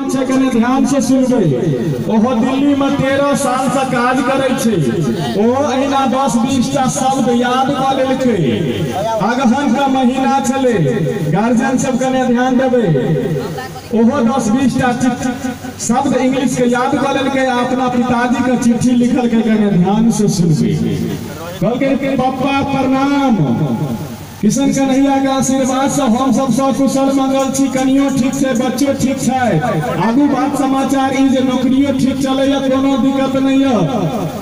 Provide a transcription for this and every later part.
छे कने ध्यान से सुनबे। ओहो दिल्ली में 13 साल से काज करे छे। ओ अहिना 10-20 टा शब्द याद क लेलकै। अगहन का महीना चले, गार्जियन सब कने ध्यान देबे। ओहो 10-20 टा शब्द इंग्लिश के याद क लेलकै। अपना पिताजी के चिट्ठी लिखल के कने ध्यान से सुनबे। कहलकै के पापा प्रणाम, किशन कन्हैया के आशीर्वाद से हम सब सकुशल मंगल छी। कनियो ठीक से, बच्चो ठीक है। आगू बात समाचार ई जे नौकरियो ठीक चले, कोनो दिक्कत नहीं है।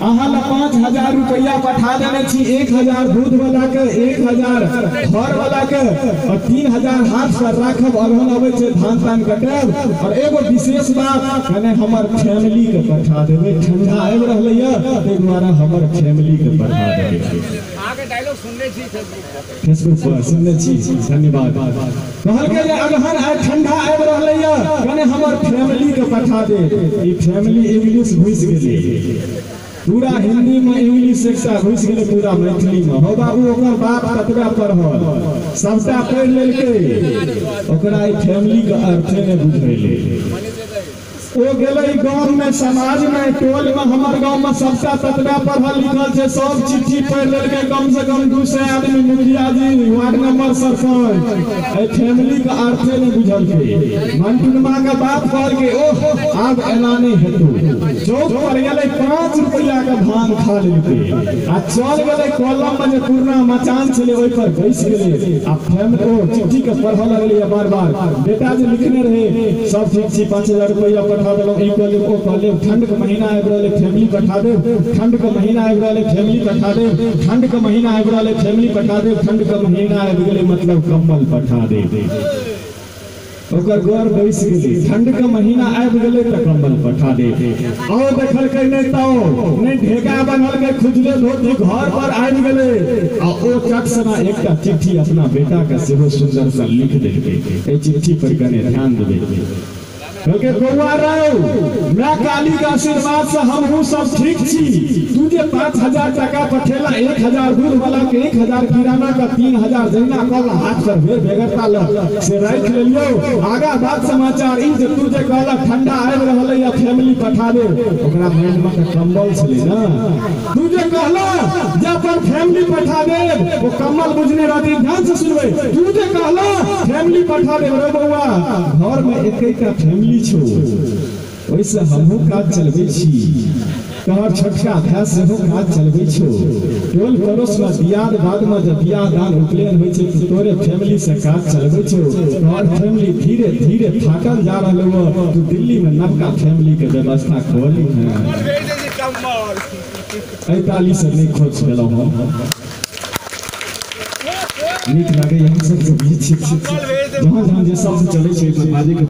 अहाँ ला 5000 रुपया पठा देने छी। 1000 दूध वाला के, 1000 घर वाला के और 3000 हाथ पर राखब। अगहन अबै छे धान तान कटेब। और एगो विशेष बात कने हमर फैमिली के पठा देबे। ठंडा आबि रहलै है, तै दुआरे हमर फैमिली के पठा देबे। आगे डायलॉग सुनने छी फेसबुक पर सुनने छी। धन्यवाद। कहलकै जे अगहन आइ ठंडा आबि रहलै है, कने हमर फैमिली के पठा दे। ई फैमिली इंग्लिश घुस गेलै। पूरा हिंदी में इंग्लिश एकटा घुस गेलै, पूरा मैथिली में। हो बाबू ओकर बाप कतबा पढ़ल, सबटा पढ़ि लेलकै, ओकरा ई फैमिली के अर्थे ने बुझेलै। ओ गेलै गांव में, समाज में, टोल में। हमर गांव में सबटा ततबा पढ़ल लिखल छे, सब चिट्ठी पढ़ लेलकै। कम से कम 200 आदमी, मुखिया जी, ward member, sarpanch. A family के अर्थे ने बुझलकै। मंटुनमा के बाप कहलकै ओह आब एना नहीं हेतौ। चौक पर गेलै, 5 रुपया के भांग खा लेलकै आ चल गेलै कॉलम में जे पुरना मचान छलै ओइ पर बैस गेलै। आ फैमिली ओ चिट्ठी के पढ़ल लगलै बार-बार। बेटा जे लिखने रहे सब ठीक छी, 5000 रुपया पठा देलो। ई कहले ओ कहले ठंड के महीना आबि रहले, फैमिली पठा दे। ठंड के महीना आबि रहले, फैमिली पठा दे। ठंड के महीना आबि रहले, फैमिली पठा दे। ठंड के महीना आबि गेलै मतलब कंबल पठा दे। ओकर घर बैस गेलै। ठंड के महीना आबि गेलै त कंबल पठा दे। आओ देखलकै नहीं तो नहीं ढेका बनलकै, खुजले धोती घर पर आबि गेलै। आ ओ चटसना एकटा चिट्ठी अपना बेटा के सेहो सुंदर से लिख देलकै। ए चिट्ठी पर कने ध्यान देबे। कहलकै बौआ रौ, मैं काली के आशीर्वाद से हमहू सब ठीक छी। तू जे 5000 टका पठेला, 1000 दूध वाला के, 1000 किराना का, 3000 जहिना कहला हाथ पर बेगरता ल से राख लेलियो। आगा बात समाचार ई जे तू जे कहला ठंडा आबि रहलै या फैमिली पठा दे, ओकरा माइंड में कंबल छलै ना। तू जे कहला जे अपन फैमिली पठा दे, वो कंबल बुझने रहती। ध्यान से सुनबे। तू जे कहला फैमिली पठा दे रे बौआ, घर में एकैटा फैमिली छो, ओइसे हमहू काज चलबै छी। तोहर छोटका भाई सेहो काज चलबै छो। टोल पड़ोस में बियाह बाद में जब बियाह दान उपनयन होइ छै तो तोरे फैमिली से काज चलबै छो। तोहर फैमिली धीरे धीरे थाकल जा रहल हो। तू दिल्ली में नवका फैमिली के व्यवस्था खोली है। 45 से नहीं खोज गेलौ हम। नीक लागे हम सब बीच जहाँ जहाँ जे सब चलै छै बाजे के